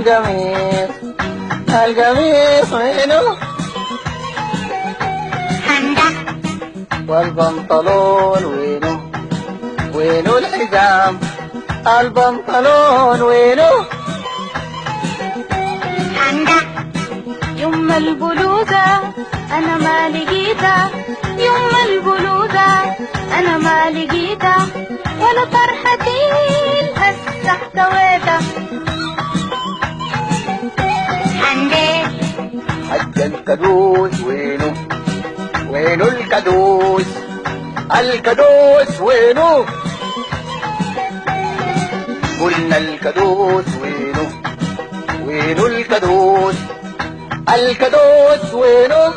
القميص القميص وينه؟ هندا والبنطلون وينه؟ وينه الحزام البنطلون وينه؟ هندا يوم البلوزة أنا ما لقيتها، يوم البلوزة أنا ما لقيتها، ولا طرحتي هسه احتويتها. هندي حج الكدوس وينه؟ وينه الكدوس الكدوس وينه؟ قلنا الكدوس وينه؟ وينه الكدوس الكدوس وينه؟